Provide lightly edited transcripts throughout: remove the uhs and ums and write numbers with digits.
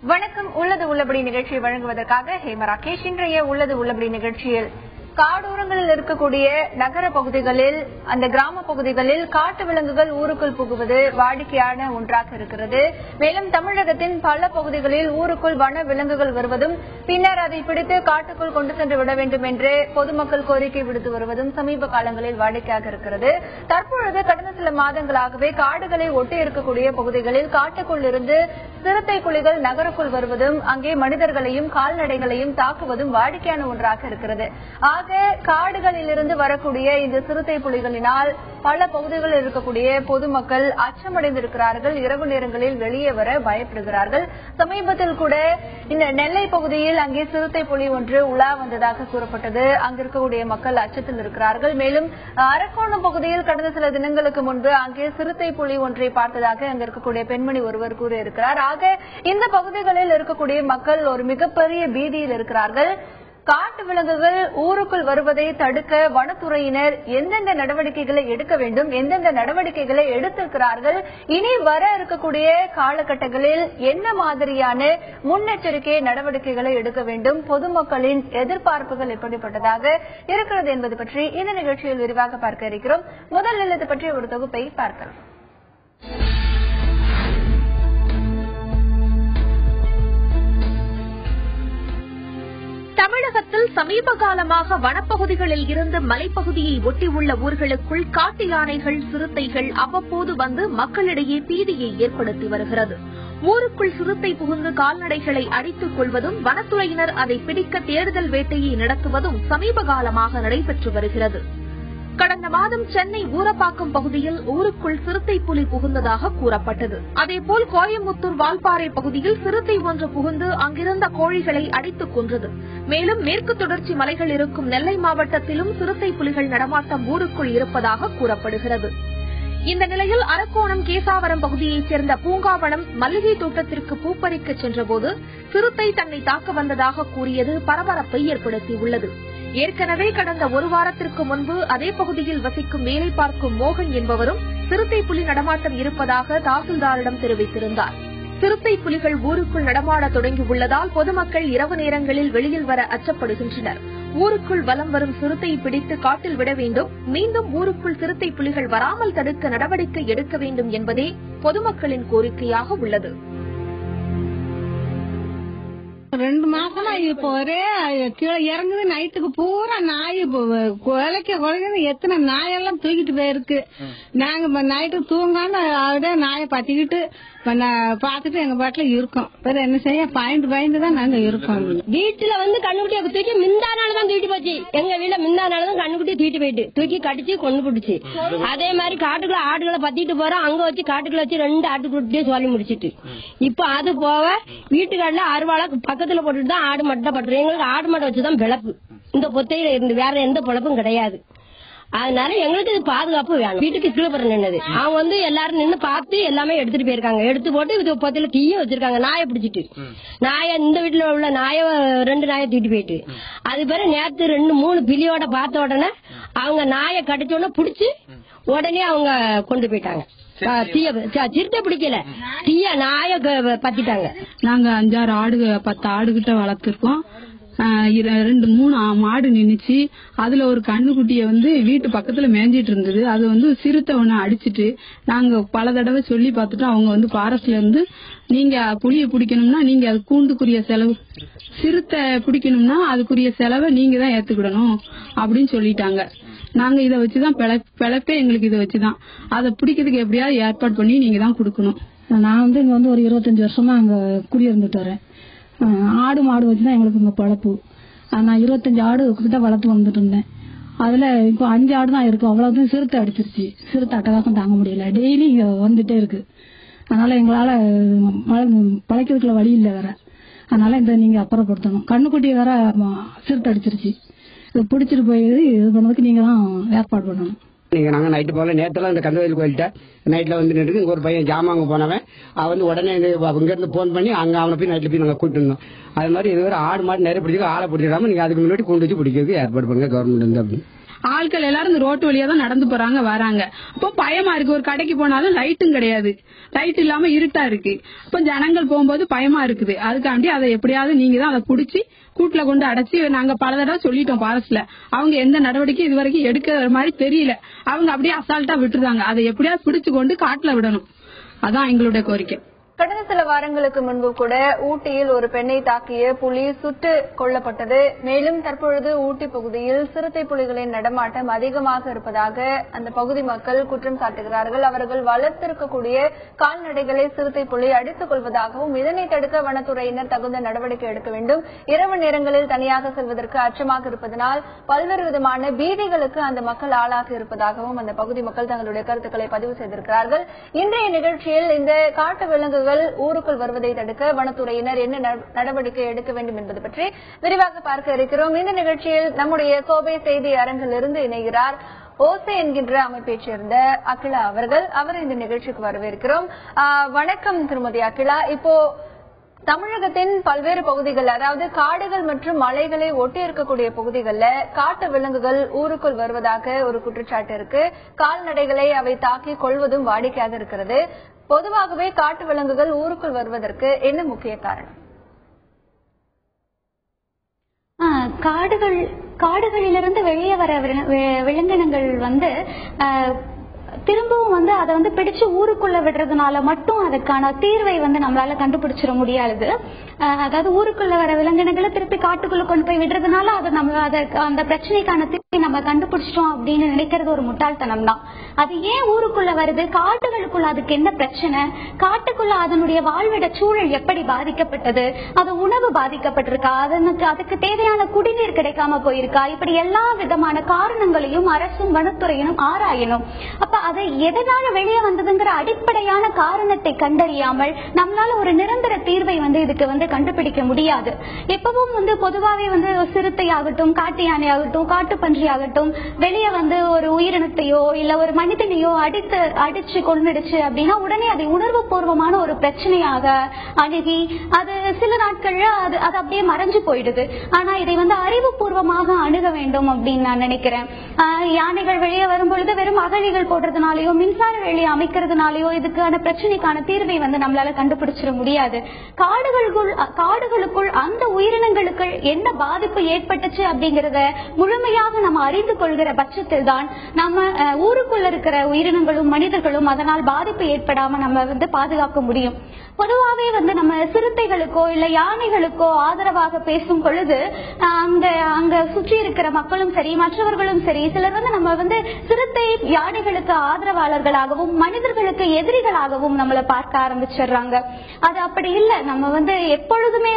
வணக்கம். உள்ளது உள்ளபடி நிகழ்ச்சியை வழங்குவதற்காக ஹேமா ராகேஷ். இன்றைய உள்ளது உள்ளபடி நிகழ்ச்சியில் காடோரங்களில் இருக்கக்கூடிய நகர பகுதிகளில், அந்த கிராம பகுதிகளில் காட்டு விலங்குகள் ஊருக்குள் புகுவது வாடிக்கையான ஒன்றாக இருக்கிறது. மேலும் தமிழகத்தின் பல பகுதிகளில் ஊருக்குள் வன விலங்குகள் வருவதும் பின்னர் அதை பிடித்து காட்டுக்குள் கொண்டு சென்று விட வேண்டும் என்று பொதுமக்கள் கோரிக்கை விடுத்து வருவதும் சமீப காலங்களில் வாடிக்கையாக இருக்கிறது. தற்பொழுது கடந்த சில மாதங்களாகவே காடுகளை ஒட்டி இருக்கக்கூடிய பகுதிகளில் காட்டுக்குள் இருந்து சிறுத்தை புலிகள் நகருக்குள் வருவதும் அங்கே மனிதர்களையும் கால்நடைகளையும் தாக்குவதும் வாடிக்கையான ஒன்றாக இருக்கிறது. ஆக காடுகளில் இருந்து வரக்கூடிய இந்த சிறுத்தை புலிகளினால் பல பகுதிகளில் இருக்கக்கூடிய பொதுமக்கள் அச்சமடைந்திருக்கிறார்கள். இரவு நேரங்களில் வெளியே வர பயப்படுகிறார்கள். சமீபத்தில் கூட இந்த நெல்லை பகுதியில் அங்கே சிறுத்தை புலி ஒன்று உலா வந்ததாக கூறப்பட்டது. அங்கு இருக்கக்கூடிய மக்கள் அச்சத்தில் இருக்கிறார்கள். மேலும் அரக்கோணம் பகுதியில் கடந்த சில தினங்களுக்கு முன்பு அங்கே சிறுத்தை புலி ஒன்றை பார்த்ததாக அங்கு இருக்கக்கூடிய பெண்மணி ஒருவர் கூறியிருக்கிறார். ஆக இந்த பகுதிகளில் இருக்கக்கூடிய மக்கள் ஒரு மிகப்பெரிய பீதியில் இருக்கிறார்கள். காட்டு விலங்குகள் ஊருக்குள் வருவதை தடுக்க வனத்துறையினர் எந்தெந்த நடவடிக்கைகளை எடுக்க வேண்டும், எந்தெந்த நடவடிக்கைகளை எடுத்திருக்கிறார்கள், இனி வர இருக்கக்கூடிய காலகட்டங்களில் என்ன மாதிரியான முன்னெச்சரிக்கை நடவடிக்கைகளை எடுக்க வேண்டும், பொதுமக்களின் எதிர்பார்ப்புகள் எப்படிப்பட்டதாக இருக்கிறது என்பது பற்றி இந்த நிகழ்ச்சியில் விரிவாக பார்க்க இருக்கிறோம். முதலில் இது பற்றி ஒரு தொகுப்பை பார்க்கலாம். தமிழகத்தில் சமீப காலமாக வனப்பகுதிகளில் இருந்து மலைப்பகுதியை ஒட்டியுள்ள ஊர்களுக்குள் காட்டு யானைகள், சிறுத்தைகள் அவ்வப்போது வந்து மக்களிடையே பீதியை ஏற்படுத்தி வருகிறது. ஊருக்குள் சிறுத்தை புகுந்து கால்நடைகளை அடித்துக் கொள்வதும் வனத்துறையினர் அதை பிடிக்க தேடுதல் வேட்டையை நடத்துவதும் சமீப காலமாக நடைபெற்று வருகிறது. கடந்த மாதம் சென்னை ஊரப்பாக்கம் பகுதியில் ஊருக்குள் சிறுத்தை புலி புகுந்ததாக கூறப்பட்டது. அதேபோல் கோயம்புத்தூர் வால்பாறை பகுதியில் சிறுத்தை ஒன்று புகுந்து அங்கிருந்த கோழிகளை அடித்துக் கொன்றது. மேலும் மேற்கு தொடர்ச்சி மலைகள் இருக்கும் நெல்லை மாவட்டத்திலும் சிறுத்தை புலிகள் நடமாட்டம் ஊருக்குள் இருப்பதாக கூறப்படுகிறது. இந்த நிலையில் அரக்கோணம் கேசாவரம் பகுதியைச் சேர்ந்த பூங்காவனம் மல்லிகை தோட்டத்திற்கு பூப்பறிக்க சென்றபோது சிறுத்தை தன்னை தாக்க வந்ததாக கூறியது பரபரப்பை ஏற்படுத்தியுள்ளது. ஏற்கனவே கடந்த ஒரு வாரத்திற்கு முன்பு அதே பகுதியில் வசிக்கும் வேலை பார்க்கும் மோகன் என்பவரும் சிறுத்தை புலி நடமாட்டம் இருப்பதாக தாசில்தாரிடம் தெரிவித்திருந்தார். சிறுத்தை புலிகள் ஊருக்குள் நடமாட தொடங்கியுள்ளதால் பொதுமக்கள் இரவு நேரங்களில் வெளியில் வர அச்சப்படுகின்றனர். ஊருக்குள் வலம் வரும் சிறுத்தை பிடித்து காட்டில் விட வேண்டும், மீண்டும் ஊருக்குள் சிறுத்தை புலிகள் வராமல் தடுக்க நடவடிக்கை எடுக்க வேண்டும் என்பதே பொதுமக்களின் கோரிக்கையாக உள்ளது. 2 மாசமா இப்ப ஒரே கீழே இறங்குது. நைட்டுக்கு பூரா நாய் குலைக்க எத்தனை நாயெல்லாம் தூக்கிட்டு போயிருக்கு. நாங்க நைட்டுக்கு தூங்காம அப்படியே நாயை பத்திக்கிட்டு பாத்துட்டு எங்க பாட்டுல இருக்கோம். வேற என்ன செய்ய, பயந்து தான் நாங்க இருக்கோம். வீட்டுல வந்து கண்ணுக்குட்டியை தூக்கி மிந்தானாலதான் தூக்கிட்டு போச்சு. எங்க வீட்டுல மிந்தானாலதான் கண்ணுக்குட்டியை தூக்கிட்டு போயிட்டு தூக்கி கடிச்சு கொண்டு போட்டுச்சு. அதே மாதிரி காட்டுக்குள்ள ஆடுகளை பத்திட்டு போறோம். அங்க வச்சு காட்டுக்குள்ள வச்சு 2 ஆட்டுக்குட்டியே சொல்லி முடிச்சிட்டு இப்ப அது போக வீட்டுக்காடுல அருவாளை பக்கத்துல போட்டுட்டு தான் ஆடு மட்டும் பட்டுரும். எங்களுக்கு ஆடு மாட்டை வச்சுதான் பிழப்பு. இந்த பொத்தையில இருந்து வேற எந்த பிழப்பும் கிடையாது. அதனால எங்களுக்கு இது பாதுகாப்பு வேணும். வீட்டுக்கு கீழே நின்னது அவங்க வந்து எல்லாரும் நின்று பார்த்து எல்லாமே எடுத்துட்டு போயிருக்காங்க. எடுத்து போட்டு இது பொத்தையில தீய வச்சிருக்காங்க. நாயை பிடிச்சிட்டு இந்த வீட்டுல உள்ள 2 நாயை தூக்கிட்டு போயிட்டு அது பிறகு நேற்று 2-3 பிலியோட பார்த்த உடனே அவங்க நாயை கடிச்ச உடனே பிடிச்சி உடனே அவங்க கொண்டு போயிட்டாங்க. சிறுத்தை பிடிக்கல, தீய நாய பத்திட்டாங்க. நாங்க 5-6 ஆடு 10 ஆடுகிட்ட வளர்த்திருக்கோம். 2-3 மாடு நின்னுச்சு. அதுல ஒரு கண்ணுக்குட்டிய வந்து வீட்டு பக்கத்துல மேஞ்சிட்டு இருந்தது. அது வந்து சிறுத்தை ஒண்ணு அடிச்சிட்டு நாங்க பல தடவை சொல்லி பார்த்துட்டோம். அவங்க வந்து பாரஸ்ட்ல இருந்து நீங்க புளிய பிடிக்கணும்னா நீங்க அது கூண்டுக்குரிய செலவு, சிறுத்தை பிடிக்கணும்னா அதுக்குரிய செலவை நீங்க தான் ஏத்துக்கிடணும் அப்படின்னு சொல்லிட்டாங்க. நாங்க இதை வச்சுதான் பிழைப்பே எங்களுக்கு இதை வச்சுதான். அதை பிடிக்கிறதுக்கு எப்படியாவது ஏற்பாடு பண்ணி நீங்க தான் கொடுக்கணும். நான் வந்து இங்க வந்து ஒரு 25 வருஷமா அங்க குடியிருந்துட்டு வரேன். ஆடு மாடு வச்சுதான் எங்களுக்கு இங்க பழப்பு. நான் 25 ஆடு கிட்ட வளர்த்து வந்துட்டு இருந்தேன். அதுல இப்போ 5 ஆடு தான் இருக்கு. அவ்வளவுதான் சிறுத்தை அடிச்சிருச்சு. சிறுத்தை அட்டகாசம் தாங்க முடியல. டெய்லி இங்க வந்துட்டே இருக்கு. அதனால எங்களால பழைக்கிறதுக்குள்ள வழி இல்லை வேற. அதனால இந்த நீங்க அப்புறப்படுத்தணும். கண்ணுக்குட்டி வேற சிறுத்தை அடிச்சிருச்சு. இதை பிடிச்சிட்டு போய் இது பண்ணதுக்கு நீங்க தான் ஏற்பாடு பண்ணணும். நாங்க நைட்டு போல நேரத்துல இந்த கந்தவேல் கோயில்கிட்ட நைட்ல வந்து நின்று இங்க ஒரு பையன் ஜாமாங்க போனவன் அவன் வந்து உடனே இங்க இருந்து போன் பண்ணி அங்க அவனை போய் நைட்ல போய் நாங்க கூட்டு இருந்தோம். அது மாதிரி இதுவரை ஆடு மாடு நிறைய பிடிச்சிக்க ஆளை பிடிச்சிடாம நீங்க அதுக்கு முன்னாடி கொண்டு வச்சு பிடிக்கிறதுக்கு ஏற்பாடு பண்ணுங்க கவர்மெண்ட் இருந்து. அப்படின்னு ஆட்கள் எல்லாரும் இந்த ரோட்டு வழியா தான் நடந்து போறாங்க வராங்க. அப்போ பயமா இருக்கு. ஒரு கடைக்கு போனாலும் லைட்டும் கிடையாது, லைட் இல்லாம இருட்டா இருக்கு. அப்ப ஜனங்கள் போகும்போது பயமா இருக்குது. அதுக்காண்டி அதை எப்படியாவது நீங்க தான் அதை புடிச்சு கூட்டுல கொண்டு அடைச்சி நாங்க பல தடவை சொல்லிட்டோம் பாரஸ்ட்ல. அவங்க எந்த நடவடிக்கை இதுவரைக்கும் எடுக்கிற மாதிரி தெரியல. அவங்க அப்படியே அசால்ட்டா விட்டுருந்தாங்க. அதை எப்படியாவது பிடிச்சு கொண்டு காட்டுல விடணும். அதான் எங்களுடைய கோரிக்கை. கடந்த சில வாரங்களுக்கு முன்பு கூட ஊட்டியில் ஒரு பெண்ணை தாக்கிய புலி சுட்டு கொல்லப்பட்டது. மேலும் தற்பொழுது ஊட்டி பகுதியில் சிறுத்தை புலிகளின் நடமாட்டம் அதிகமாக இருப்பதாக அந்த பகுதி மக்கள் குற்றம் சாட்டுகிறார்கள். அவர்கள் வளர்த்திருக்கக்கூடிய கால்நடைகளை சிறுத்தை புலி அடித்துக் கொள்வதாகவும் இதனை தடுக்க வனத்துறையினர் தகுந்த நடவடிக்கை எடுக்க வேண்டும். இரவு நேரங்களில் தனியாக செல்வதற்கு அச்சமாக இருப்பதனால் பல்வேறு விதமான பீதிகளுக்கு அந்த மக்கள் ஆளாக இருப்பதாகவும் அந்த பகுதி மக்கள் தங்களுடைய கருத்துக்களை பதிவு செய்திருக்கிறார்கள். இன்றைய நிகழ்ச்சியில் இந்த காட்டு விலங்குகள் ஊருக்குள் வருவதை தடுக்க வனத்துறையினர் என்ன நடவடிக்கை எடுக்க வேண்டும் என்பது பற்றி விரிவாக பார்க்க இருக்கிறோம். இந்த நிகழ்ச்சியில் நம்முடைய கோவை செய்தி அரங்கிலிருந்து இணைகிறார் ஓசை என்கின்ற அமைப்பைச் சேர்ந்த அகிலா அவர்கள். அவர் இந்த நிகழ்ச்சிக்கு வரவேற்கிறோம். வணக்கம் திருமதி அகிலா. இப்போ தமிழகத்தின் பல்வேறு பகுதிகள், அதாவது காடுகள் மற்றும் மலைகளை ஒட்டி இருக்கக்கூடிய பகுதிகளில் காட்டு விலங்குகள் ஊருக்குள் வருவதாக ஒரு குற்றச்சாட்டு இருக்கு. கால்நடைகளை அவை தாக்கி கொள்வதும் வாடிக்கையாக இருக்கிறது. பொதுவாகவே காட்டு விலங்குகள் ஊருக்குள் வருவதற்கு என்ன முக்கிய காரணம்? காடுகளிலிருந்து வெளியே வர விலங்கினங்கள் திரும்பவும் அதை பிடிச்சு ஊருக்குள்ள விடுறதுனால மட்டும் அதுக்கான தீர்வை நம்மளால கண்டுபிடிச்சிட முடியாது. அதாவது ஊருக்குள்ள வர விலங்கினங்களை திருப்பி காட்டுக்குள்ள கொண்டு போய் விடுறதுனால அந்த பிரச்சனைக்கான தீர்வை நம்ம கண்டுபிடிச்சிட்டோம் அப்படின்னு நினைக்கிறது ஒரு முட்டாள்தனம் தான். அது ஏன் ஊருக்குள்ள வருது, காட்டுகளுக்குள்ள அதுக்கு என்ன பிரச்சனை, காட்டுக்குள்ள அதனுடைய வாழ்விட சூழல் எப்படி பாதிக்கப்பட்டது, அது உணவு பாதிக்கப்பட்டிருக்கா, அதுக்கு தேவையான குடிநீர் கிடைக்காம போயிருக்கா, இப்படி எல்லா விதமான காரணங்களையும் அரசும் வனத்துறையினும் ஆராயணும். அப்ப அதை எதனால வெளியே வந்ததுங்கிற அடிப்படையான காரணத்தை கண்டறியாமல் நம்மளால ஒரு நிரந்தர தீர்வை இதுக்கு கண்டுபிடிக்க முடியாது. எப்பவும் பொதுவாவே சிறுத்தை ஆகட்டும், காட்டு யானை ஆகட்டும், காட்டு பன்றி ஆகட்டும், வெளியே ஒரு உயிரினத்தையோ இல்ல ஒரு மனிதனையோ அடிச்சு கொண்டுடுச்சு அப்படின்னா உடனே அதை உணர்வு பூர்வமான ஒரு பிரச்சனையாக அணுகி அது சில நாட்கள்ல அது அப்படியே மறைஞ்சு போயிடுது. ஆனா இதை அறிவுபூர்வமாக அணுக வேண்டும் அப்படின்னு நான் நினைக்கிறேன். யானைகள் வெளியே வரும்பொழுது வெறும் அகழிகள் போடுறதுனாலயோ மின்சார வேலையை அமைக்கிறதுனாலயோ இதுக்கான பிரச்சனைக்கான தீர்வை நம்மளால கண்டுபிடிச்சிட முடியாது. காடுகளுக்குள் அந்த உயிரினங்களுக்கு என்ன பாதிப்பு ஏற்பட்டுச்சு அப்படிங்கறத முழுமையாக நம்ம அறிந்து கொள்கிற பட்சத்தில் தான் நம்ம ஊருக்குள்ள இருக்கிற உயிரினங்களும் மனிதர்களும் அதனால் பாதிப்பு ஏற்படாம நம்ம பாதுகாக்க முடியும். பொதுவாகவே நம்ம சிறுத்தைகளுக்கோ இல்ல யானைகளுக்கோ ஆதரவாக பேசும் பொழுது அங்க சுற்றி இருக்கிற மக்களும் சரி மற்றவர்களும் சரி சிலர் நம்ம சிறுத்தை யானைகளுக்கு ஆதரவாளர்களாகவும் மனிதர்களுக்கு எதிரிகளாகவும் நம்மளை பார்க்க ஆரம்பிச்சிடுறாங்க. அது அப்படி இல்லை. நம்ம எப்பொழுதுமே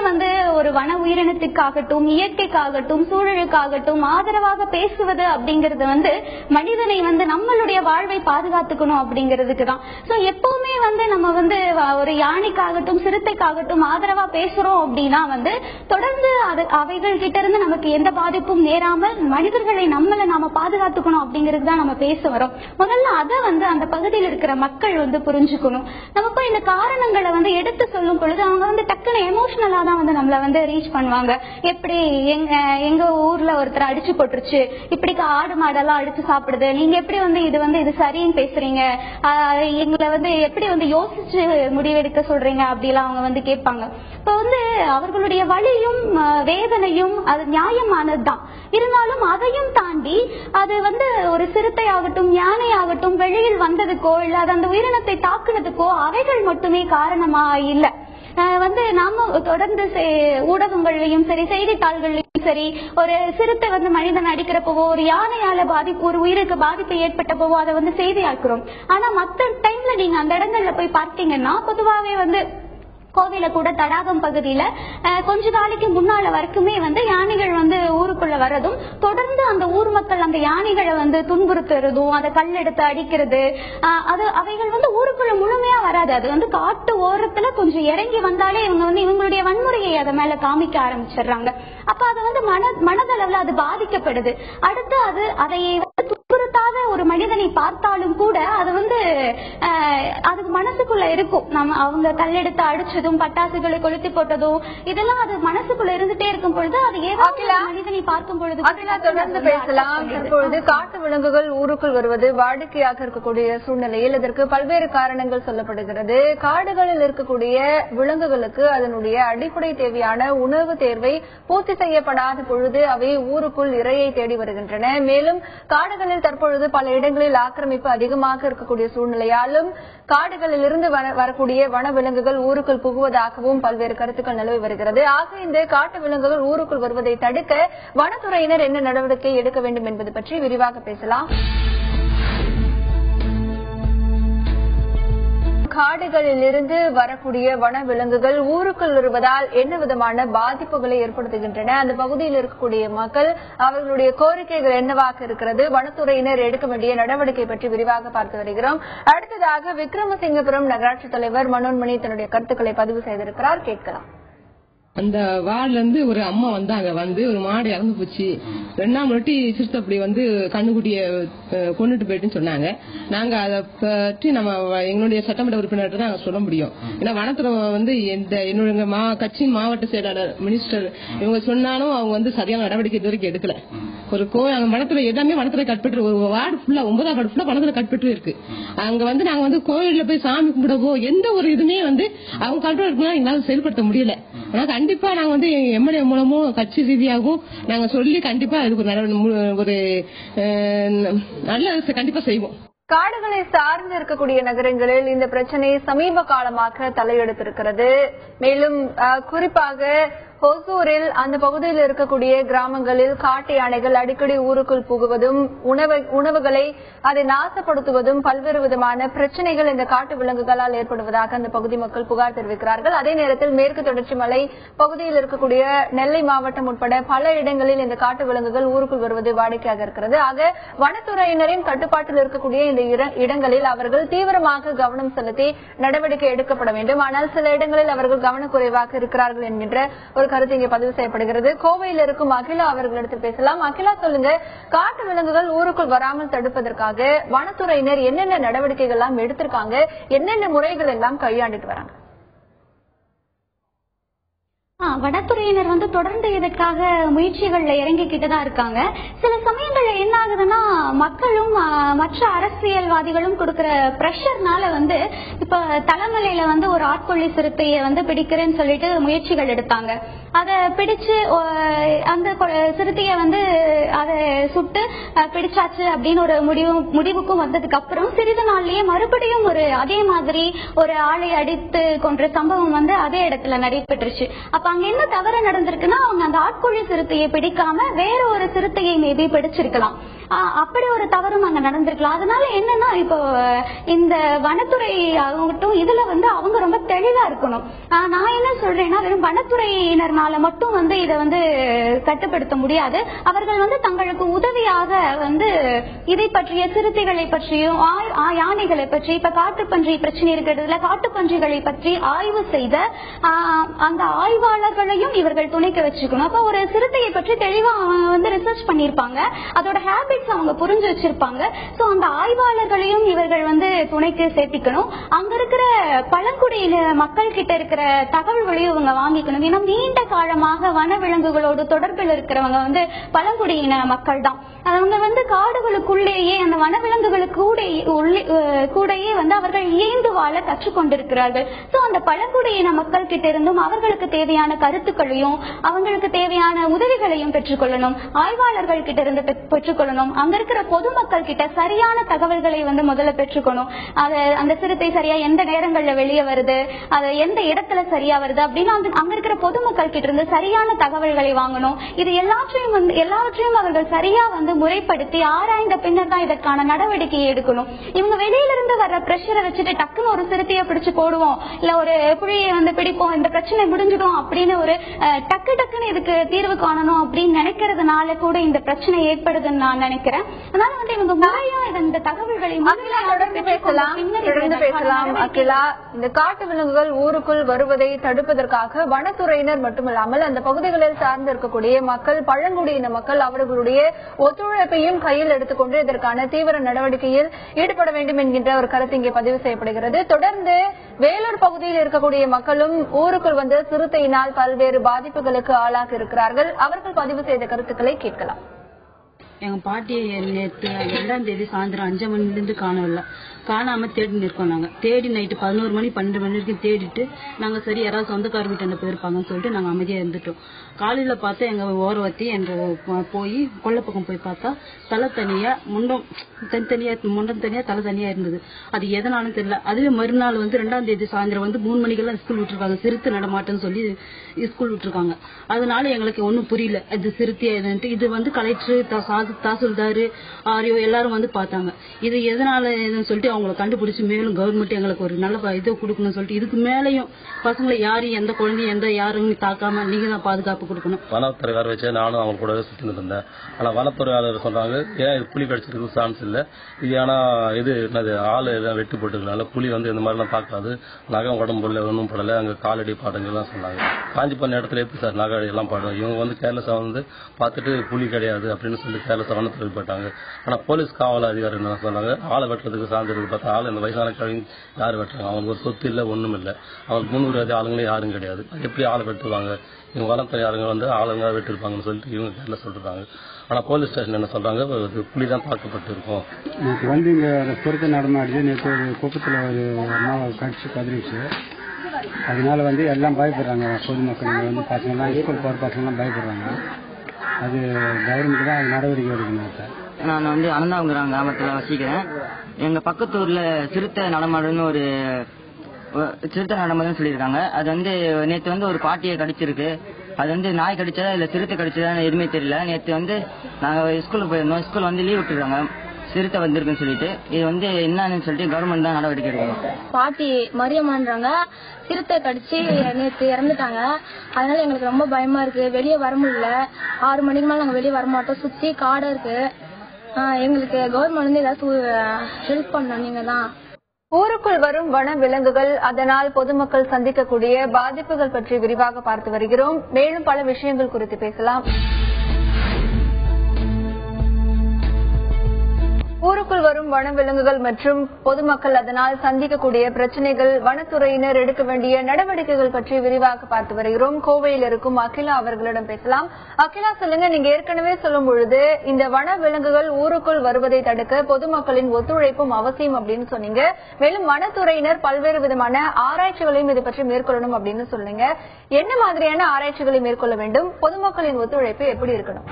ஒரு வன உயிரினத்துக்காகட்டும் இயற்கைக்காகட்டும் சூழலுக்காகட்டும் ஆதரவாக பேசுவது அப்படிங்கறது மனிதனை நம்மளுடைய வாழ்வை பாதுகாத்துக்கணும் அப்படிங்கிறதுக்கு தான். எப்பவுமே நம்ம ஒரு யானைக்காகட்டும் சிறுத்தைக்காகட்டும் ஆதரவா பேசுறோம் அப்படின்னா தொடர்ந்து அவைகள் கிட்ட இருந்து நமக்கு எந்த பாதிப்பும் நேராமல் மனிதர்களை நாம பாதுகாத்துக்கணும் அப்படிங்கிறது தான் நம்ம பேச வரோம். முதல்ல அதை அந்த பகுதியில் இருக்கிற மக்கள் புரிஞ்சுக்கணும். நம்ம போய் இந்த காரணங்களை எடுத்து சொல்லும் பொழுது அவங்க டக்குனு எமோஷனலா தான் நம்மள ரீச் பண்ணுவாங்க. எப்படி எங்க ஊர்ல ஒருத்தர் அடிச்சு போட்டுருச்சு, இப்படி ஆடு மாடெல்லாம் அடிச்சு சாப்பிடுது, நீங்க எப்படி இது சரின்னு பேசுறீங்க, எங்களை எப்படி யோசிச்சு முடிவெடுக்க சொல்றீங்க அப்படிலாம் அவங்க கேட்பாங்க. இப்ப அவர்களுடைய வலியும் வேதனையும் அது நியாயமானதுதான். இருந்தாலும் அதையும் தாண்டி அது ஒரு சிறுத்தை ஆகட்டும் யானை ஆகட்டும் வெளியில் வந்ததுக்கோ இல்ல அந்த உயிரினத்தை தாக்குனதுக்கோ அவைகள் மட்டுமே காரணமா இல்ல. நாம தொடர்ந்து ஊடகங்கள்லயும் சரி செய்தித்தாள்கள்லயும் சரி ஒரு சிறுத்தை மனிதன் அடிக்கிறப்பவோ ஒரு யானையால பாதிப்பு ஒரு உயிருக்கு பாதிப்பு ஏற்பட்டப்பவோ அதை செய்தியாக்குறோம். ஆனா மத்த டைம்ல நீங்க அந்த இடங்கள்ல போய் பார்த்தீங்கன்னா பொதுவாவே கோவில கூட தடாகம் பகுதியில கொஞ்ச நாளைக்கு முன்னால வரைக்குமே யானைகள் ஊருக்குள்ள வர்றதும் தொடர்ந்து அந்த ஊர் மக்கள் அந்த யானைகளை துன்புறுத்துறதும் அதை கல் எடுத்து அடிக்கிறது அவைகள் ஊருக்குள்ள முழுமையா வராது. அது காட்டு ஓரத்துல கொஞ்சம் இறங்கி வந்தாலே இவங்க இவங்களுடைய வன்முறையை அதை மேல காமிக்க ஆரம்பிச்சிடுறாங்க. அப்ப அது மனதளவுல அது பாதிக்கப்படுது. அடுத்து அதை துன்புறுத்தாத ஒரு மனிதனை பார்த்தாலும் கூட அது வந்து அதுக்கு மனசுக்குள்ள இருக்கும். நம்ம அவங்க கல்லெடுத்து அடிச்சதும் பட்டாசுகளை கொளுத்தி போட்டதும் இதெல்லாம் அது மனசுக்குள்ள இருந்துட்டே இருக்கும் பொழுது அது ஏதாவது மனிதனை பார்க்கும் பொழுது தொடர்ந்து பேசலாம். இப்பொழுது காட்டு விலங்குகள் ஊருக்குள் வருவது வாடிக்கையாக இருக்கக்கூடிய சூழ்நிலையில் இதற்கு பல்வேறு காரணங்கள் சொல்லப்படுகிறது. காடுகளில் இருக்கக்கூடிய விலங்குகளுக்கு அதனுடைய அடிப்படை தேவையான உணவு தேர்வை பூர்த்தி செய்யப்படாத பொழுது அவை ஊருக்குள் இரையை தேடி வருகின்றன. மேலும் காடுகளில் தற்பொழுது பல இடங்களில் ஆக்கிரமிப்பு அதிகமாக இருக்கக்கூடிய சூழ்நிலையாலும் காடுகளில் இருந்து வரக்கூடிய வன விலங்குகள் ஊருக்குள் புகுவதாகவும் பல்வேறு கருத்துக்கள் நிலவி வருகிறது. ஆக இந்த காட்டு விலங்குகள் ஊருக்குள் வருவதை தடுக்க வனத்துறையினர் என்ன நடவடிக்கை எடுக்க வேண்டும் என்பது பற்றி விரிவாக பேசலாம். காடுகளில் இருந்து வரக்கூடிய வன விலங்குகள் ஊருக்குள் வருவதால் என்ன விதமான பாதிப்புகளை ஏற்படுத்துகின்றன, அந்த பகுதியில் இருக்கக்கூடிய மக்கள் அவர்களுடைய கோரிக்கைகள் என்னவாக இருக்கிறது, வனத்துறையினர் எடுக்க வேண்டிய நடவடிக்கை பற்றி விரிவாக பார்த்து வருகிறோம். அடுத்ததாக விக்ரமசிங்கபுரம் நகராட்சி தலைவர் மனோன்மணி தன்னுடைய கருத்துக்களை பதிவு செய்திருக்கிறார். கேட்கலாம். அந்த வார்டுல இருந்து ஒரு அம்மா வந்தாங்க. வந்து ஒரு மாடு இறந்து போச்சு, 2ஆம் ரொட்டி சிறுத்தப்படி வந்து கண்ணுக்குட்டிய கொண்டுட்டு போயிட்டுன்னு சொன்னாங்க. நாங்க அதை பற்றி நம்ம எங்களுடைய சட்டமன்ற உறுப்பினர்கிட்ட தான் சொல்ல முடியும். ஏன்னா வனத்துறை வந்து என்னோட கட்சியின் மாவட்ட செயலாளர் மினிஸ்டர் இவங்க சொன்னாலும் அவங்க வந்து சரியான நடவடிக்கை இது வரைக்கும் எடுக்கல. ஒரு வனத்துறை எல்லாமே வனத்துறை கட்பட்டு ஒரு வார்டு ஃபுல்லா 9ஆம் வார்டு ஃபுல்லா வனத்துறை கட்பட்டு இருக்கு. அங்க வந்து நாங்க வந்து கோயில்ல போய் சாமி கும்பிடவோ எந்த ஒரு இதுமே வந்து அவங்க கண்ட்ரோல் இருக்குன்னா எங்களால செயல்படுத்த முடியல. ஆனா கண்டிப்பா நாங்க வந்து எம்எல்ஏ மூலமும் கட்சி ரீதியாகவும் நாங்க சொல்லி கண்டிப்பா அதுக்கு ஒரு நல்ல கண்டிப்பா செய்வோம். காடுகளை சார்ந்து இருக்கக்கூடிய நகரங்களில் இந்த பிரச்சனை சமீப காலமாக தலையெடுத்திருக்கிறது. மேலும் குறிப்பாக ஹொசூரில் அந்த பகுதியில் இருக்கக்கூடிய கிராமங்களில் காட்டு யானைகள் அடிக்கடி ஊருக்குள் புகுவதும் உணவுகளை அதை நாசப்படுத்துவதும் பல்வேறு விதமான பிரச்சனைகள் இந்த காட்டு விலங்குகளால் ஏற்படுவதாக அந்த பகுதி மக்கள் புகார் தெரிவிக்கிறார்கள். அதே நேரத்தில் மேற்கு தொடர்ச்சி மலை பகுதியில் இருக்கக்கூடிய நெல்லை மாவட்டம் உட்பட பல இடங்களில் இந்த காட்டு விலங்குகள் ஊருக்குள் வருவது வாடிக்கையாக இருக்கிறது. ஆக வனத்துறையினரின் கட்டுப்பாட்டில் இருக்கக்கூடிய இந்த இடங்களில் அவர்கள் தீவிரமாக கவனம் செலுத்தி நடவடிக்கை எடுக்கப்பட வேண்டும். ஆனால் சில இடங்களில் அவர்கள் கவனக்குறைவாக இருக்கிறார்கள் என்கின்ற ஒரு கருத்து இங்கே பதிவு செய்யப்படுகிறது. கோவையில் இருக்கும் அகிலா அவர்களிடத்தில் பேசலாம். அகிலா, சொல்லுங்க, காட்டு விலங்குகள் ஊருக்குள் வராமல் தடுப்பதற்காக வனத்துறையினர் என்னென்ன நடவடிக்கைகள் எல்லாம் எடுத்திருக்காங்க, என்னென்ன முறைகள் எல்லாம் கையாண்டுட்டு வராங்க? வனத்துறையினர் வந்து தொடர்ந்து இதற்காக முயற்சிகள்ல இறங்கிக்கிட்டு தான் இருக்காங்க. சில சமயங்கள்ல என்ன ஆகுதுன்னா மக்களும் மற்ற அரசியல்வாதிகளும் கொடுக்கிற பிரஷர்னால வந்து இப்ப தலைமலையில வந்து ஒரு ஆட்கொள்ளி சிறுத்தையை வந்து பிடிக்கிறேன்னு சொல்லிட்டு முயற்சிகள் எடுத்தாங்க. அதை பிடிச்சு அந்த சிறுத்தையை வந்து அதை சுட்டு பிடிச்சாச்சு அப்படின்னு ஒரு முடிவுக்கும் வந்ததுக்கு அப்புறம் சிறிது நாள்லயே மறுபடியும் ஒரு அதே மாதிரி ஒரு ஆளை அடித்து கொன்ற சம்பவம் வந்து அதே இடத்துல நடைபெற்றுச்சு. அப்ப அங்க என்ன தவறு நடந்திருக்குன்னா அவங்க அந்த ஆட்கொள்ளி சிறுத்தையை பிடிக்காம வேற ஒரு சிறுத்தையை மேபி பிடிச்சிருக்கலாம். அப்படி ஒரு தவறும் அங்க நடந்திருக்கலாம். அதனால என்னன்னா இப்போ இந்த வனத்துறை ஆகட்டும் இதுல வந்து அவங்க ரொம்ப தெளிவா இருக்கணும். நான் என்ன சொல்றேன்னா வெறும் வனத்துறையினர்னால மட்டும் வந்து இதை வந்து கட்டுப்படுத்த முடியாது. அவர்கள் வந்து தங்களுக்கு உதவியாக வந்து இதை பற்றிய சிறுத்தைகளை பற்றியும் யானைகளை பற்றி இப்ப காட்டுப்பன்றி பிரச்சனை இருக்கிறதுல காட்டுப்பன்றிகளை பற்றி ஆய்வு செய்த அந்த ஆய்வாளர்களையும் இவர்கள் துணைக்க வச்சுக்கணும். அப்ப ஒரு சிறுத்தையை பற்றி தெளிவா வந்து ரிசர்ச் பண்ணிருப்பாங்க, அதோட ஹேபிட்ஸ் அவங்க புரிஞ்சு வச்சிருப்பாங்க. சோ அந்த ஆய்வாளர்களையும் இவர்கள் வந்து துணைக்கு சேர்த்திக்கணும். அங்க இருக்கிற பழங்குடியின மக்கள் கிட்ட இருக்கிற தகவல்களையும் இவங்க வாங்கிக்கணும். ஏன்னா நீண்ட காலமாக வனவிலங்குகளோடு தொடர்பில் இருக்கிறவங்க வந்து பழங்குடியின மக்கள் தான். அவங்க வந்து காடுகளுக்குள்ளேயே அந்த வனவிலங்குகளுக்கு கூடயே வந்து அவர்கள் இயந்து வாழ கற்றுக்கொண்டிருக்கிறார்கள். சோ அந்த பழங்குடியின மக்கள் கிட்ட இருந்தும் அவர்களுக்கு தேவையான கருத்துக்களையும் அவங்களுக்கு தேவையான உதவிகளையும் பெற்றுக்கொள்ளணும். ஆய்வாளர்கள் கிட்ட இருந்து பெற்றுக்கொள்ளணும். அங்க இருக்கிற பொதுமக்கள் கிட்ட சரியான தகவல்களை வந்து முதல்ல பெற்றுக்கணும். அந்த சிறுத்தை சரியா எந்த நேரங்கள்ல வெளியே வருது, அது எந்த இடத்துல சரியா வருது அப்படின்னு அங்க இருக்கிற பொதுமக்கள் கிட்ட இருந்து சரியான தகவல்களை வாங்கணும். இது எல்லாவற்றையும் அவர்கள் சரியா வந்து முறைப்படுத்தி ஆராய்ந்த பின்னர் தான் இதற்கான நடவடிக்கையை எடுக்கணும். இவங்க வெளியில இருந்து வர்ற பிரஷரை வச்சுட்டு டக்குன்னு ஒரு சிறுத்தையை பிடிச்சு போடுவோம், இல்ல ஒரு புலியை வந்து பிடிப்போம், இந்த பிரச்சனை முடிஞ்சிடும் அப்படின்னு ஒரு டக்குன்னு இதுக்கு தீர்வு காணணும் அப்படின்னு நினைக்கிறதுனால கூட இந்த பிரச்சனை ஏற்படுதுன்னு நான் நினைக்கிறேன். அதனால வந்து இவங்க முறையா இந்த தகவல்களை பேசலாம். அகிலா, இந்த காட்டு விலங்குகள் ஊருக்குள் வருவதை தடுப்பதற்காக வனத்துறையினர் மட்டுமல்ல மட்டுமல்லாமல் அந்த பகுதிகளில் சார்ந்து இருக்கக்கூடிய மக்கள், பழங்குடியின மக்கள் அவர்களுடைய ஒத்துழைப்பையும் கையில் எடுத்துக்கொண்டு இதற்கான தீவிர நடவடிக்கையில் ஈடுபட வேண்டும் என்கின்ற ஒரு கருத்து இங்கே பதிவு செய்யப்படுகிறது. தொடர்ந்து வேலூர் பகுதியில் இருக்கக்கூடிய மக்களும் ஊருக்குள் வந்து சிறுத்தையினால் பல்வேறு பாதிப்புகளுக்கு ஆளாகி இருக்கிறார்கள். அவர்கள் பதிவு செய்த கருத்துக்களை கேட்கலாம். எங்க பாட்டி நேற்று 2ஆம் தேதி சாயந்தரம் 5 மணிலிருந்து காணாம தேடி நிற்கோம். நாங்க தேடி நைட்டு 11 மணி 12 மணி வரைக்கும் தேடிட்டு நாங்க சரி யாராவது சொந்தக்கார வீட்டு போயிருப்பாங்கன்னு சொல்லிட்டு நாங்க அமைதியா இருந்துட்டோம். காலையில பார்த்தா எங்க ஓரவத்தி என்ற போய் கொல்லப்பக்கம் போய் பார்த்தா தலை தனியா முண்டம் தனியா தலை தனியா இருந்தது. அது எதனாலும் தெரியல. அதுவே மறுநாள் வந்து 2ஆம் தேதி சாயந்தரம் வந்து 3 மணிக்கெல்லாம் ஸ்கூல் விட்டுருக்காங்க. சிறுத்தை நடமாட்டேன்னு சொல்லி ஸ்கூல் விட்டுருக்காங்க. அதனால எங்களுக்கு ஒன்னும் புரியல இது சிறுத்தையா எதுன்ட்டு. இது வந்து கலெக்டர், தாசில்தார், ஆரியோ எல்லாரும் வந்து பார்த்தாங்க. இது எதனால சொல்லிட்டு அவங்களை கண்டுபிடிச்சு மேலும் கவர்மெண்ட் எங்களுக்கு ஒரு நல்ல இதை கொடுக்கணும்னு சொல்லிட்டு இதுக்கு மேலையும் பசங்களை யாரையும் எந்த குழந்தையும் யாரும் தாக்காம நீங்க தான் பாதுகாப்பு கொடுக்கணும். வனத்துறை வர வச்சு நானும் அவங்க கூட சுத்தி இருந்தேன். ஆனா வனத்துறையாளர் சொல்றாங்க ஏன் இது புலி கடிச்சிருக்கு சான்ஸ் இல்ல, இது ஏன்னா இது என்னது ஆளு எல்லாம் வெட்டி போட்டுருக்கனால புலி வந்து இந்த மாதிரிலாம் தாக்காது, நகம் உடம்புல ஒன்றும் படல, அங்க காலடி பாடங்கள்லாம் சொன்னாங்க. காஞ்சி பண்ண இடத்துல எப்படி சார் நகை எல்லாம் பாடுவோம். இவங்க வந்து கேர்லஸா வந்து பார்த்துட்டு புலி கிடையாது அப்படின்னு சொல்லி கேர்லஸா வனத்துறை போயிட்டாங்க. ஆனா போலீஸ் காவல் அதிகாரி என்ன சொன்னாங்க, ஆளை வெட்டுறதுக்கு சார்ந்திருக்கு பார்த்தா ஆள் இந்த வயசான கழிவு யார் வெட்டுறாங்க, அவங்களுக்கு ஒரு சொத்து இல்லை ஒண்ணும் இல்லை, அவங்களுக்கு முன்னுரிமை ஆளுங்களே யாரும் கிடையாது, எப்படி ஆளை வெட்டுவாங்க, இவங்க வனத்துறை ஆளுங்க வந்து ஆளுங்க வெட்டிருப்பாங்கன்னு சொல்லிட்டு இவங்க கேர்ல சொல்றாங்க. ஆனா போலீஸ் ஸ்டேஷன் என்ன சொல்றாங்க, புலி தான் தாக்கப்பட்டு இருக்கும். நேற்று வந்து இங்க பொறுத்த நடமாடுது. நேற்று ஒரு குப்பத்தில் ஒரு அம்மாவை கடிச்சு கதிரிச்சு. அதனால வந்து எல்லாம் பயப்படுறாங்க. பொதுமக்கள் வந்து பசங்கள்லாம் ஸ்கூல் போகிற பசங்கள்லாம் பயப்படுறாங்க. அது கவர்மெண்ட் தான் நடவடிக்கை எடுக்கணும் சார். நான் வந்து அனந்தாபுரம் கிராமத்தில் வசிக்கிறேன். எங்க பக்கத்து ஊர்ல சிறுத்தை நடமாடுன்னு ஒரு சிறுத்தை நடமாடுன்னு சொல்லியிருக்காங்க. அது வந்து நேற்று வந்து ஒரு பாட்டியை கடிச்சிருக்கு. அது வந்து நாய் கடிச்சதா இல்ல சிறுத்தை கடிச்சதா எதுவுமே தெரியல. நேற்று வந்து நாங்க ஸ்கூலுக்கு போயிருந்தோம். ஸ்கூல் வந்து லீவ் விட்டுருக்காங்க, சிறுத்தை வந்திருக்குன்னு சொல்லிட்டு. இது வந்து என்னன்னு சொல்லிட்டு கவர்மெண்ட் தான் நடவடிக்கை எடுக்கணும். பாட்டி மரியம்மான்றாங்க, சிறுத்தை கடிச்சு நேற்று இறந்துட்டாங்க. அதனால எங்களுக்கு ரொம்ப பயமா இருக்கு. வெளியே வர முடியல. 6 மணிக்கு மேல நாங்க வெளியே வரமாட்டோம். சுத்தி காடா இருக்கு. எங்களுக்கு கவர்மெண்ட் வந்து ஏதாச்சும் ஹெல்ப் பண்ணணும். நீங்க தான் ஊருக்குள் வரும் வன விலங்குகள், அதனால் பொதுமக்கள் சந்திக்கக்கூடிய பாதிப்புகள் பற்றி விரிவாக பார்த்து வருகிறோம். மேலும் பல விஷயங்கள் குறித்து பேசலாம். ஊருக்குள் வரும் வனவிலங்குகள் மற்றும் பொதுமக்கள் அதனால் சந்திக்கக்கூடிய பிரச்சனைகள், வனத்துறையினர் எடுக்க வேண்டிய நடவடிக்கைகள் பற்றி விரிவாக பார்த்து வருகிறோம். கோவையில் இருக்கும் அகிலா அவர்களிடம் பேசலாம். அகிலா, சொல்லுங்க, நீங்க ஏற்கனவே சொல்லும் பொழுது இந்த வனவிலங்குகள் ஊருக்குள் வருவதை தடுக்க பொதுமக்களின் ஒத்துழைப்பும் அவசியம் அப்படின்னு சொன்னீங்க. மேலும் வனத்துறையினர் பல்வேறு விதமான ஆராய்ச்சிகளையும் இதை பற்றி மேற்கொள்ளணும் அப்படின்னு சொன்னீங்க. என்ன மாதிரியான ஆராய்ச்சிகளை மேற்கொள்ள வேண்டும்? பொதுமக்களின் ஒத்துழைப்பு எப்படி இருக்கணும்?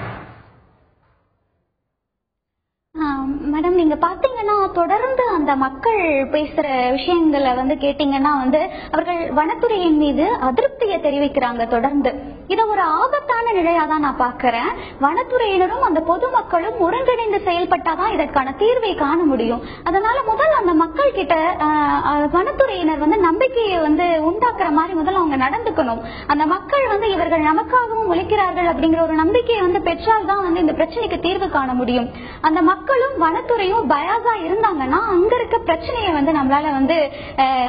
மேடம், நீங்க பாத்தீங்கன்னா தொடர்ந்து அந்த மக்கள் பேசுற விஷயங்களை வந்து கேட்டீங்கன்னா வந்து அவர்கள் வனத்துறையின் மீது அதிருப்தியை தெரிவிக்கிறாங்க தொடர்ந்து. இத ஒரு ஆபத்தான நிலையா தான் நான் பாக்குறேன். வனத்துறையினரும் அந்த பொதுமக்களும் ஒருங்கிணைந்து செயல்பட்டாதான் இதற்கான தீர்வை காண முடியும். அதனால முதல்ல அந்த மக்கள் கிட்ட வனத்துறையினர் வந்து நம்பிக்கையை வந்து உண்டாக்குற மாதிரி முதல்ல அவங்க நடந்துக்கணும். அந்த மக்கள் வந்து இவர்கள் நமக்காகவும் உழைக்கிறார்கள் அப்படிங்கிற ஒரு நம்பிக்கையை வந்து பெற்றால் தான் வந்து இந்த பிரச்சனைக்கு தீர்வு காண முடியும். அந்த மக்களும் வனத்துறையும் பயாசா இருந்தாங்கன்னா அங்க இருக்க பிரச்சனையை வந்து நம்மளால வந்து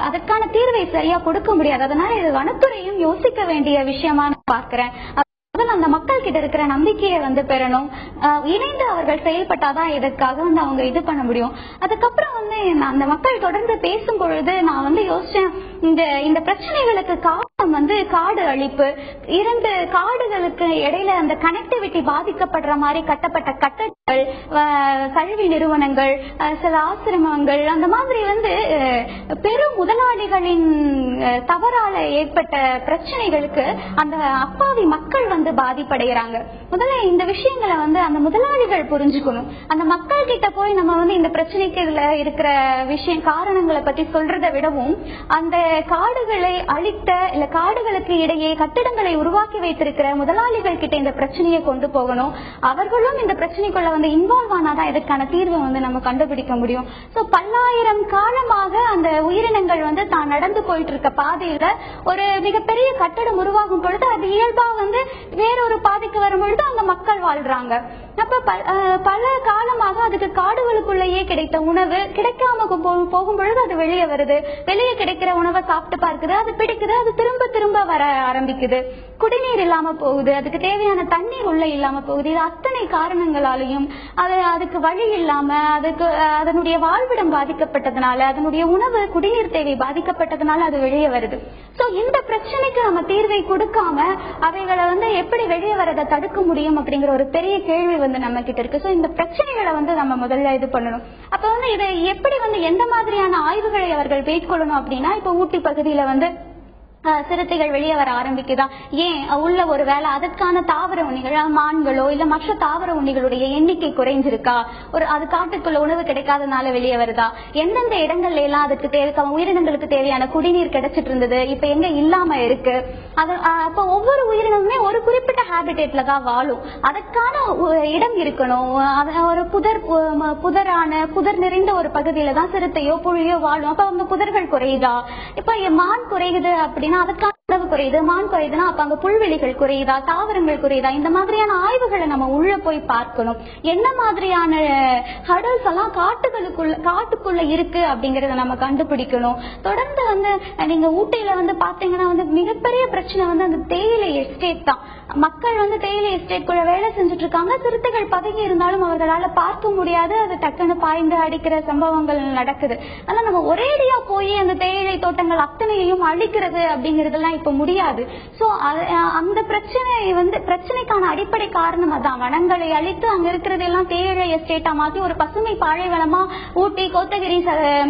அதற்கான தீர்வை சரியா கொடுக்க முடியாது. அதனால இது வனத்துறையும் யோசிக்க வேண்டிய விஷயமா நான் பார்க்கிறேன். அந்த மக்கள் கிட்ட இருக்கிற நம்பிக்கையை வந்து பெறணும். இணைந்து அவர்கள் செயல்பட்டாதான் இதற்காக வந்து அவங்க இது பண்ண முடியும். அதுக்கப்புறம் வந்து அந்த மக்கள் தொடர்ந்து பேசும் பொழுது நான் வந்து யோசிச்சேன், இந்த பிரச்சனைகளுக்கு காரணம் வந்து காடு அழிப்பு. 2 காடுகளுக்கு இடையில அந்த கனெக்டிவிட்டி பாதிக்கப்படுற மாதிரி கட்டப்பட்ட கட்டடங்கள், கல்வி நிறுவனங்கள், சில ஆசிரமங்கள், அந்த மாதிரி வந்து பெரும் முதலாளிகளின் தவறால ஏற்பட்ட பிரச்சனைகளுக்கு அந்த அப்பாவி மக்கள் வந்து பாதிப்படைகிறாங்க. முதல்ல இந்த விஷயங்களை வந்து அந்த முதலாளிகள் புரிஞ்சுக்கணும். அந்த மக்கள் கிட்ட போய் நம்ம வந்து இந்த பிரச்சனைக்கு இருக்கிற விஷயம் காரணங்களை பத்தி சொல்றதை விடவும் அந்த காடுகளை அழித்த இல்ல காடுகளுக்கு இடையே கட்டிடங்களை உருவாக்கி வைத்திருக்கிற முதலாளிகள் கிட்ட இந்த பிரச்சனையை கொண்டு போகணும். அவர்களும் இந்த பிரச்சனைக்குள்ள வந்து இன்வால்வ் ஆனாதான் இதற்கான தீர்வை வந்து நம்ம கண்டுபிடிக்க முடியும். சோ பல்லாயிரம் காலமாக அந்த அந்த உயிரினங்கள் வந்து தான் நடந்து போயிட்டு இருக்க பாதையில ஒரு மிகப்பெரிய கட்டடம் உருவாகும் பொழுது அது இயல்பா வந்து வேறொரு பாதைக்கு வரும் பொழுது அங்க மக்கள் வாழ்றாங்க. அப்ப பல காலமாக அதுக்கு காடுகளுக்குள்ளேயே கிடைத்த உணவு கிடைக்காம போகும் பொழுது அது வெளியே வருது. வெளியே கிடைக்கிற உணவை சாப்பிட்டு பார்க்குது, அது பிடிக்குது, அது திரும்ப திரும்ப வர ஆரம்பிக்குது. குடிநீர் இல்லாம போகுது, அதுக்கு தேவையான தண்ணீர் உள்ள இல்லாம போகுது. இது அத்தனை காரணங்களாலையும் அதுக்கு வழி இல்லாம அதுக்கு அதனுடைய வாழ்விடம் பாதிக்கப்பட்டதுனால, அதனுடைய உணவு குடிநீர் தேவை பாதிக்கப்பட்டதுனால அது வெளியே வருது. சோ இந்த பிரச்சனைக்கு நம்ம தீர்வை கொடுக்காம அவைகளை வந்து எப்படி வெளியே வரதை தடுக்க முடியும் அப்படிங்கிற ஒரு பெரிய கேள்வி வந்து நம்ம கிட்ட இருக்கு. சோ இந்த பிரச்சனைகளை வந்து நம்ம முதல்ல இது பண்ணணும். அப்ப வந்து இதை எப்படி வந்து எந்த மாதிரியான ஆய்வுகளை அவர்கள் மேற்கொள்ளணும் அப்படின்னா, இப்ப ஊட்டி பகுதியில வந்து சிறுத்தைகள் வெளியே வர ஆரம்பிக்குதா, ஏன் உள்ள ஒரு வேலை அதற்கான தாவர உண்ணிகள் மான்களோ இல்ல மற்ற தாவர உண்ணிகளுடைய எண்ணிக்கை குறைஞ்சிருக்கா, ஒரு காட்டுக்குள்ள உணவு கிடைக்காதனால வெளியே வருதா, எந்தெந்த இடங்கள்ல எல்லாம் அதுக்கு உயிரினங்களுக்கு தேவையான குடிநீர் கிடைச்சிட்டு இருந்தது இப்ப எங்க இல்லாம இருக்கு. அப்ப ஒவ்வொரு உயிரினமுமே ஒரு குறிப்பிட்ட ஹேபிடேட்ல தான் வாழும். அதற்கான இடம் இருக்கணும். ஒரு புதர் நிறைந்த ஒரு பகுதியில தான் சிறுத்தையோ புலியோ வாழும். அப்ப அந்த புதர்கள் குறையுதா, இப்ப மான் குறையுது அப்படின்னா அதற்கான உணவு குறையுது, மான் குறையுதுன்னா அப்ப அங்க புல்வெளிகள் குறையுதா, தாவரங்கள் குறையுதா, இந்த மாதிரியான ஆய்வுகளை நம்ம உள்ள போய் பார்க்கணும். என்ன மாதிரியான ஹடல்ஸ் எல்லாம் காட்டுக்குள்ள இருக்கு அப்படிங்கறத நம்ம கண்டுபிடிக்கணும். தொடர்ந்து வந்து நீங்க ஊட்டியில வந்து பாத்தீங்கன்னா வந்து மிகப்பெரிய பிரச்சனை வந்து அந்த தேயிலை எஸ்டேட் தான். மக்கள் வந்து தேயிலை எஸ்டேட் குள்ள வேலை செஞ்சுட்டு இருக்காங்க. சிறுத்தைகள் பதுங்கி இருந்தாலும் அவர்களால பார்க்க முடியாது, அது டக்குன்னு பாய்ந்து அடிக்கிற சம்பவங்கள் நடக்குது. ஆனா நம்ம ஒரேடியா போய் அந்த தேயிலை தோட்டங்கள் அத்தனையையும் அழிக்கிறது அப்படிங்கறதெல்லாம் இப்ப முடியாது. சோ அந்த பிரச்சனைக்கான அடிப்படை காரணம் அதான். வனங்களை அழித்து அங்க இருக்கிறதெல்லாம் தேயிலை எஸ்டேட்டா மாத்தி ஒரு பசுமை பாலைவனமா ஊட்டி கோத்தகிரி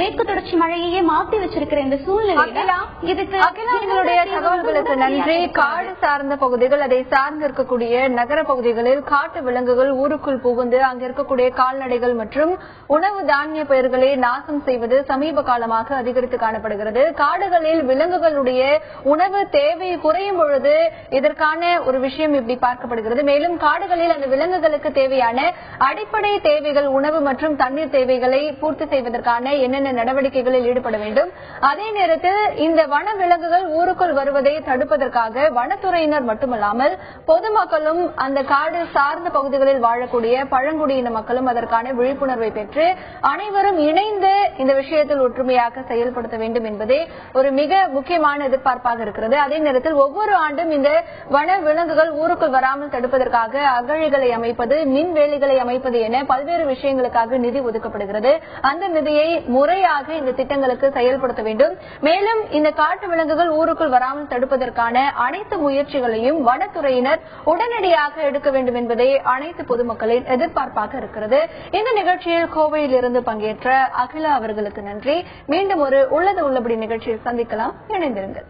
மேற்கு தொடர்ச்சி மழையே மாத்தி வச்சிருக்கிற இந்த சூழ்நிலையில இதுக்கு எங்களுடைய தகவல்களுக்கு நன்றி. காடு சார்ந்த பகுதிகள், அதை சார்ந்து இருக்கக்கூடிய நகர பகுதிகளில் காட்டு விலங்குகள் ஊருக்குள் புகுந்து அங்க இருக்கக்கூடிய கால்நடைகள் மற்றும் உணவு தானிய பயிர்களை நாசம் செய்வது சமீப காலமாக அதிகரித்து காணப்படுகிறது. காடுகளில் விலங்குகளுடைய உணவு தேவை குறையும் பொழுது இதற்கான ஒரு விஷயம் இப்படி பார்க்கப்படுகிறது. மேலும் காடுகளில் அந்த விலங்குகளுக்கு தேவையான அடிப்படை தேவைகள் உணவு மற்றும் தண்ணீர் தேவைகளை பூர்த்தி செய்வதற்கான என்னென்ன நடவடிக்கைகளில் ஈடுபட வேண்டும். அதே நேரத்தில் இந்த வன விலங்குகள் ஊருக்குள் வருவதை தடுப்பதற்காக வனத்துறையினர் மட்டுமல்லாமல் பொதுமக்களும் அந்த காடு சார்ந்த பகுதிகளில் வாழக்கூடிய பழங்குடியின மக்களும் அதற்கான விழிப்புணர்வை பெற்று அனைவரும் இணைந்து இந்த விஷயத்தில் ஒற்றுமையாக செயல்படுத்த வேண்டும் என்பதே ஒரு மிக முக்கியமான எதிர்பார்ப்பாக இருக்கிறது. அதே நேரத்தில் ஒவ்வொரு ஆண்டும் இந்த வன விலங்குகள் ஊருக்குள் வராமல் தடுப்பதற்காக அகழிகளை அமைப்பது, மின் வேலிகளை அமைப்பது என பல்வேறு விஷயங்களுக்காக நிதி ஒதுக்கப்படுகிறது. அந்த நிதியை முறையாக இந்த திட்டங்களுக்கு செயல்படுத்த வேண்டும். மேலும் இந்த காட்டு விலங்குகள் ஊருக்குள் வராமல் தடுப்பதற்கான அனைத்து முயற்சிகளையும் வனத்துறையினர் உடனடியாக எடுக்க வேண்டும் என்பதே அனைத்து பொதுமக்களின் எதிர்பார்ப்பாக இருக்கிறது. இந்த நிகழ்ச்சியில் கோவையில் இருந்து பங்கேற்ற அகிலா அவர்களுக்கு நன்றி. மீண்டும் ஒரு உள்ளது உள்ளபடி நிகழ்ச்சியில் சந்திக்கலாம். இணைந்திருங்கள்.